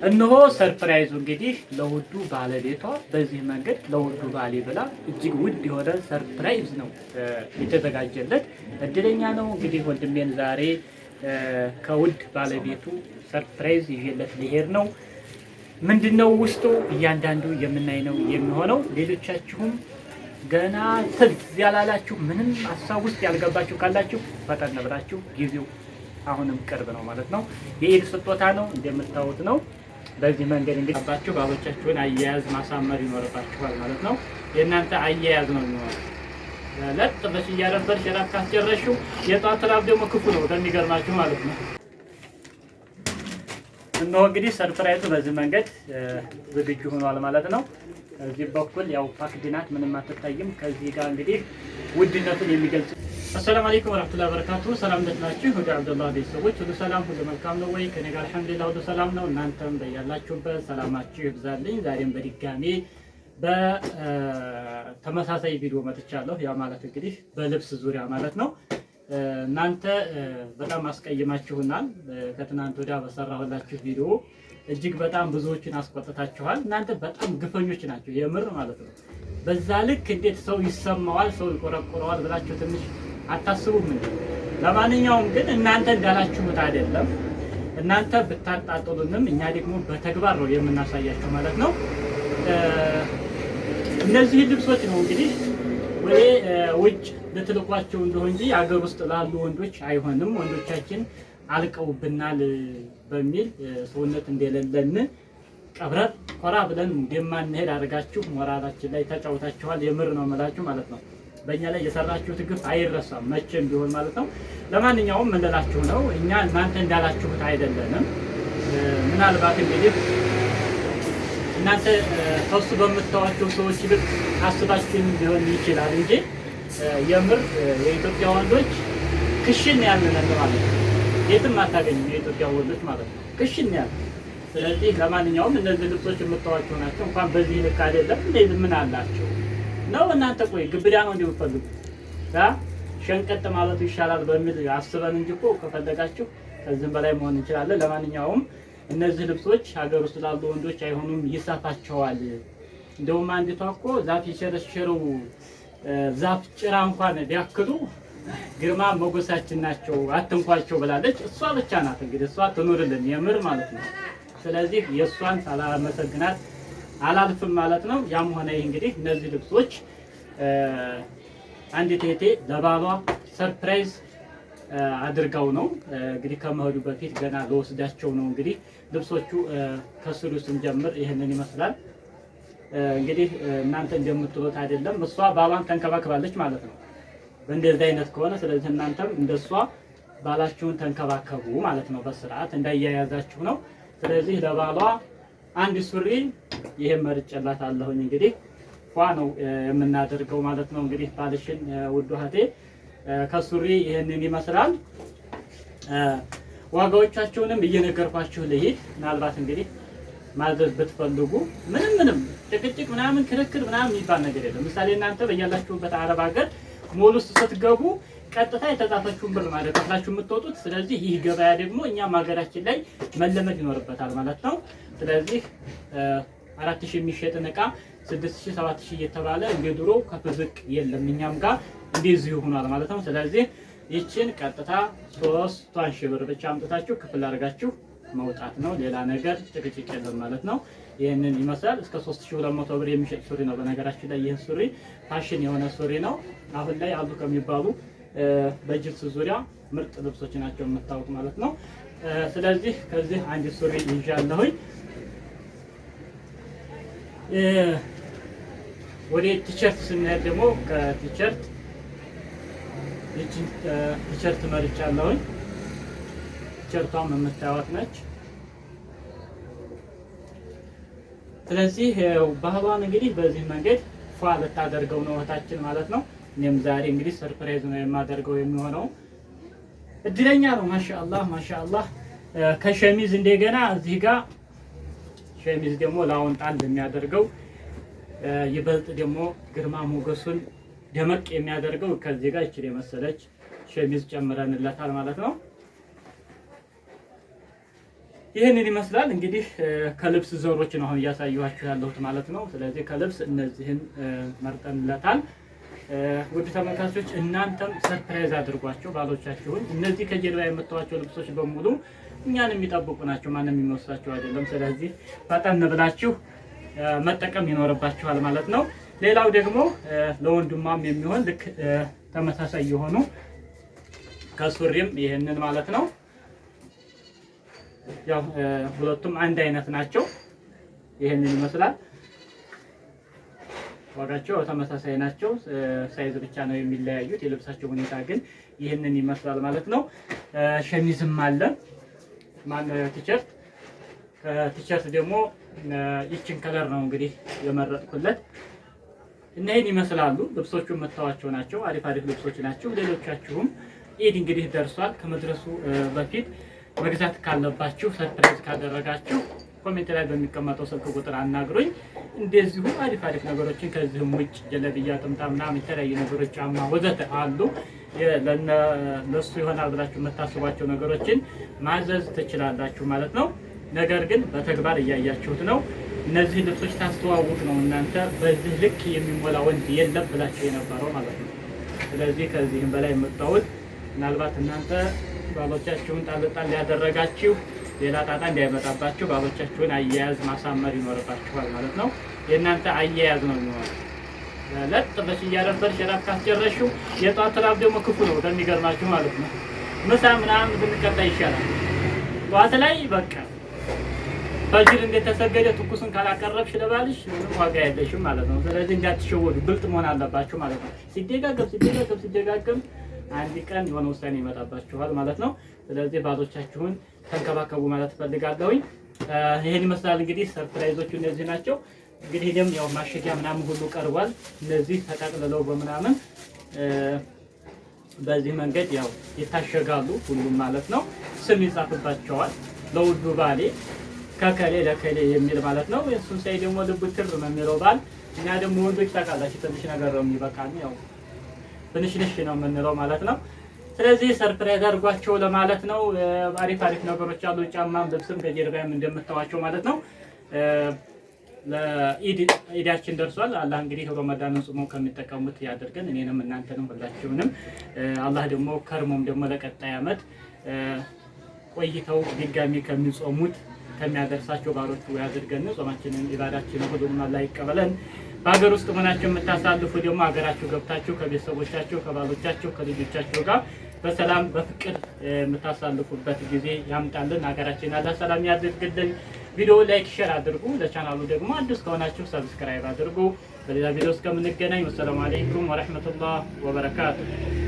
እነሆ ሰርፕራይዙ እንግዲህ ለውዱ ባለቤቷ በዚህ መንገድ ለውዱ ባሌ ብላ እጅግ ውድ የሆነ ሰርፕራይዝ ነው የተዘጋጀለት። እድለኛ ነው እንግዲህ ወንድሜን ዛሬ ከውድ ባለቤቱ ሰርፕራይዝ ይዤለት ሊሄድ ነው። ምንድነው ውስጡ እያንዳንዱ የምናይ ነው የሚሆነው። ሌሎቻችሁም ገና ትዝ ያላላችሁ ምንም ሀሳብ ውስጥ ያልገባችሁ ካላችሁ ፈጠን ብላችሁ ጊዜው አሁንም ቅርብ ነው ማለት ነው። የኢድ ስጦታ ነው እንደምታዩት ነው። በዚህ መንገድ እንግዲህ አባችሁ ባሎቻችሁን አያያዝ ማሳመር ይኖርባችኋል ማለት ነው። የእናንተ አያያዝ ነው የሚሆነው። ለጥ በሽ እያረበርሽ እራት ካስጨረሽው የጧት ራብ ደግሞ ክፉ ነው እንደሚገርማችሁ ማለት ነው። እነሆ እንግዲህ ሰርፕራይዙ በዚህ መንገድ ዝግጁ ሆኗል ማለት ነው። እዚህ በኩል ያው ፓክድ ናት፣ ምንም አትታይም። ከዚህ ጋር እንግዲህ ውድነቱን የሚገልጽ አሰላሙ አለይኩም ወራህመቱላሂ ወበረካቱ። ሰላም እንደት ናችሁ? ወደ አብዱላህ ቤተሰቦች ሁሉ ሰላም ሁሉ መልካም ነው ወይ? ከኔ ጋር አልሐምዱሊላህ ሁሉ ሰላም ነው። እናንተም በያላችሁበት ሰላማችሁ ይብዛልኝ። ዛሬም በድጋሜ በተመሳሳይ ቪዲዮ መጥቻለሁ። ያ ማለት እንግዲህ በልብስ ዙሪያ ማለት ነው። እናንተ በጣም አስቀይማችሁናል። ከትናንት ወዲያ በሰራሁላችሁ ቪዲዮ እጅግ በጣም ብዙዎችን አስቆጥታችኋል። እናንተ በጣም ግፈኞች ናቸው የምር ማለት ነው። በዛ ልክ እንዴት ሰው ይሰማዋል፣ ሰው ይቆረቆረዋል ብላችሁ ትንሽ አታስቡም እንዴ? ለማንኛውም ግን እናንተ እንዳላችሁት አይደለም። እናንተ ብታጣጥሉንም እኛ ደግሞ በተግባር ነው የምናሳያችሁ ማለት ነው። እነዚህ ልብሶች ነው እንግዲህ ወደ ውጭ ልትልኳቸው እንደሆነ እንጂ አገር ውስጥ ላሉ ወንዶች አይሆንም። ወንዶቻችን አልቀውብናል በሚል ሰውነት እንደሌለን ቀብረር ኮራ ብለን እንደማንሄድ አድርጋችሁ ሞራላችን ላይ ተጫውታችኋል። የምር ነው የምላችሁ ማለት ነው። በእኛ ላይ የሰራችሁት ግፍ አይረሳም መቼም ቢሆን ማለት ነው። ለማንኛውም ምንላችሁ ነው እኛ እናንተ እንዳላችሁት አይደለንም። ምናልባት እንግዲህ እናንተ ተውስ በምታዋቸው ሰዎች ልክ አስባችሁ ሊሆን ይችላል እንጂ የምር የኢትዮጵያ ወንዶች ክሽን ያለን ማለት ነው። የትም አታገኙም የኢትዮጵያ ወንዶች ማለት ነው፣ ክሽን ያለ። ስለዚህ ለማንኛውም እነዚህ ልብሶች የምታዋቸው ናቸው። እንኳን በዚህ ልክ አይደለም እንደዚህ ምን አላቸው ነው እናንተ። ቆይ ግብዳ ነው እንደምትፈልጉ ሸንቀጥ ማለቱ ይሻላል በሚል አስበን እንጂ እኮ ከፈለጋችሁ ከዚህም በላይ መሆን እንችላለን። ለማንኛውም እነዚህ ልብሶች ሀገር ውስጥ ላሉ ወንዶች አይሆኑም፣ ይሳፋቸዋል። እንደውም አንዲቷ እኮ ዛፍ የሸረሸረው ዛፍ ጭራ እንኳን ቢያክሉ ግርማ ሞገሳችን ናቸው አትንኳቸው ብላለች። እሷ ብቻ ናት እንግዲህ፣ እሷ ትኑርልን የምር ማለት ነው። ስለዚህ የእሷን ሳላመሰግናት አላልፍም ማለት ነው። ያም ሆነ ይህ እንግዲህ እነዚህ ልብሶች አንዲት እህቴ ለባሏ ሰርፕራይዝ አድርጋው ነው እንግዲህ ከመሄዱ በፊት ገና ለወስዳቸው ነው። እንግዲህ ልብሶቹ ከስሩ ስንጀምር ይህንን ይመስላል። እንግዲህ እናንተ እንደምትሉት አይደለም፣ እሷ ባሏን ተንከባክባለች ማለት ነው በእንደዚህ አይነት ከሆነ። ስለዚህ እናንተም እንደሷ ባላችሁን ተንከባከቡ ማለት ነው፣ በስርዓት እንዳያያዛችሁ ነው። ስለዚህ ለባሏ አንድ ሱሪ ይሄን መርጬላታለሁኝ። እንግዲህ ፏ ነው የምናደርገው ማለት ነው። እንግዲህ ባልሽን ውድ እህቴ ከሱሪ ይሄንን ይመስላል። ዋጋዎቻቸውንም እየነገርኳችሁ ልሂድ። ምናልባት እንግዲህ ማዘዝ ብትፈልጉ ምንም ጭቅጭቅ ምናምን ክርክር ምናምን የሚባል ነገር የለም። ምሳሌ እናንተ በያላችሁበት አረብ ሀገር ሞል ውስጥ ስትገቡ ቀጥታ የተጻፈችውን ብር ማለት ከፍላችሁ የምትወጡት። ስለዚህ ይህ ገበያ ደግሞ እኛም ሀገራችን ላይ መለመድ ይኖርበታል ማለት ነው። ስለዚህ 4000 የሚሸጥን እቃ 6000 7000 እየተባለ እንደ ድሮ ከፍ ዝቅ የለም፣ እኛም ጋር እንደዚህ ይሆናል ማለት ነው። ስለዚህ ይችን ቀጥታ 3000 ብር ብቻ አምጥታችሁ ክፍል አድርጋችሁ መውጣት ነው። ሌላ ነገር ጭቅጭቅ የለም ማለት ነው። ይህንን ይመስላል። እስከ 3200 ብር የሚሸጥ ሱሪ ነው። በነገራችን ላይ ይህ ሱሪ ፋሽን የሆነ ሱሪ ነው። አሁን ላይ አሉ ከሚባሉ በጅንስ ዙሪያ ምርጥ ልብሶች ናቸው የምታውቁ ማለት ነው። ስለዚህ ከዚህ አንድ ሱሪ ይዣለሁኝ። ወደ ቲሸርት ስንሄድ ደግሞ ከቲሸርት ቲሸርት መርጫለሁኝ። ቲሸርቷም የምታዩት ነች። ስለዚህ ባህሏን እንግዲህ በዚህ መንገድ ፏ ልታደርገው ነው እህታችን ማለት ነው። እኔም ዛሬ እንግዲህ ሰርፕራይዝ ነው የማደርገው የሚሆነው። እድለኛ ነው። ማሻአላህ ማሻአላህ። ከሸሚዝ እንደገና እዚህ ጋር ሸሚዝ ደግሞ ላውን ጣል የሚያደርገው ይበልጥ ደግሞ ግርማ ሞገሱን ደመቅ የሚያደርገው ከዚህ ጋር እቺ የመሰለች ሸሚዝ ጨምረንላታል ማለት ነው። ይህንን ይመስላል እንግዲህ ከልብስ ዘሮች ነው አሁን እያሳየኋችሁ ያለሁት ማለት ነው። ስለዚህ ከልብስ እነዚህን መርጠንለታል። ውድ ተመልካቾች እናንተም ሰርፕራይዝ አድርጓቸው ባሎቻችሁን። እነዚህ ከጀርባ የምታዩቸው ልብሶች በሙሉ እኛን የሚጠብቁ ናቸው፣ ማንም የሚወስዳቸው አይደለም። ስለዚህ ፈጠን ብላችሁ መጠቀም ይኖርባችኋል ማለት ነው። ሌላው ደግሞ ለወንድሟም የሚሆን ልክ ተመሳሳይ የሆኑ ከሱሪም ይህንን ማለት ነው። ያው ሁለቱም አንድ አይነት ናቸው። ይህንን ይመስላል። ዋጋቸው ተመሳሳይ ናቸው። ሳይዝ ብቻ ነው የሚለያዩት። የልብሳቸው ሁኔታ ግን ይህንን ይመስላል ማለት ነው። ሸሚዝም አለ ቲሸርት። ቲሸርት ደግሞ ይችን ከለር ነው እንግዲህ የመረጥኩለት። እነዚህን ይመስላሉ ልብሶቹ የምታዋቸው ናቸው። አሪፍ ልብሶች ናቸው። ሌሎቻችሁም ኢድ እንግዲህ ደርሷል። ከመድረሱ በፊት መግዛት ካለባችሁ ሰርፕራይዝ ካደረጋችሁ ኮሜንት ላይ በሚቀመጠው ስልክ ቁጥር አናግሩኝ። እንደዚሁ አሪፍ ነገሮችን ከዚህም ውጭ ጀለብያ፣ ጥምጣም ምናምን የተለያዩ ነገሮች ጫማ ወዘተ አሉ። ለሱ ይሆናል ብላችሁ የምታስቧቸው ነገሮችን ማዘዝ ትችላላችሁ ማለት ነው። ነገር ግን በተግባር እያያችሁት ነው። እነዚህ ልብሶች ታስተዋውቅ ነው እናንተ በዚህ ልክ የሚሞላ ወንድ የለም ብላችሁ የነበረው ማለት ነው። ስለዚህ ከዚህም በላይ የምታዩት ምናልባት እናንተ ባሎቻችሁን ጣልጣል ያደረጋችሁ ሌላ ጣጣ እንዳይመጣባችሁ ባሎቻችሁን አያያዝ ማሳመር ይኖርባችኋል ማለት ነው። የእናንተ አያያዝ ነው የሚሆነው። ለጥ ብለሽ እያረበርሽ ራብ ካስጨረሽው የጧት ራብ ደግሞ ክፉ ነው በሚገርማችሁ ማለት ነው። ምሳ ምናምን ብንቀጣ ይሻላል። ጧት ላይ በቃ ፈጅር እንደተሰገደ ትኩሱን ካላቀረብሽ ለባልሽ ምንም ዋጋ የለሽም ማለት ነው። ስለዚህ እንዳትሸወዱ ብልጥ መሆን አለባችሁ ማለት ነው። ሲደጋገም አንድ ቀን የሆነ ውሳኔ ይመጣባችኋል ማለት ነው። ስለዚህ ባሎቻችሁን ተንከባከቡ ማለት ፈልጋለሁኝ። ይሄን ይመስላል እንግዲህ ሰርፕራይዞቹ እነዚህ ናቸው። እንግዲህ ደም ያው ማሸጊያ ምናምን ሁሉ ቀርቧል። እነዚህ ተጠቅልለው በምናምን በዚህ መንገድ ያው ይታሸጋሉ ሁሉም ማለት ነው። ስም ይጻፍባቸዋል። ለውዱ ባሌ ከከሌ ለከሌ የሚል ማለት ነው። እሱን ሳይ ደግሞ ልብ ትር ነው የሚለው ባል። እኛ ደግሞ ወንዶች ታውቃላችሁ ትንሽ ነገር ነው የሚበቃን፣ ያው ትንሽ ነው የምንለው ማለት ነው። ስለዚህ ሰርፕራይዝ አድርጓቸው ለማለት ነው። አሪፍ ነገሮች አሉ። ጫማም ልብስም ከጀርባም እንደምታዋቸው ማለት ነው። ለኢዳችን ደርሷል። አላህ እንግዲህ ረመዳንን ጾመው ከሚጠቀሙት ያድርገን፣ እኔንም እናንተንም ሁላችሁንም። አላህ ደግሞ ከርሞም ደግሞ ለቀጣይ ዓመት ቆይተው ድጋሚ ከሚጾሙት ከሚያደርሳቸው ባሮቹ ያድርገን። ጾማችንን ኢባዳችንን ሁሉንም አላህ ይቀበለን። በሀገር ውስጥ ሆናችሁ የምታሳልፉ ደግሞ ሀገራችሁ ገብታችሁ ከቤተሰቦቻችሁ ከባሎቻችሁ ከልጆቻችሁ ጋር በሰላም በፍቅር የምታሳልፉበት ጊዜ ያምጣልን። ሀገራችን አላህ ሰላም ያድርግልን። ቪዲዮ ላይክ ሼር አድርጉ። ለቻናሉ ደግሞ አዲስ ከሆናችሁ ሰብስክራይብ አድርጉ። በሌላ ቪዲዮ እስከምንገናኝ ወሰላሙ አለይኩም ወራህመቱላህ ወበረካቱ።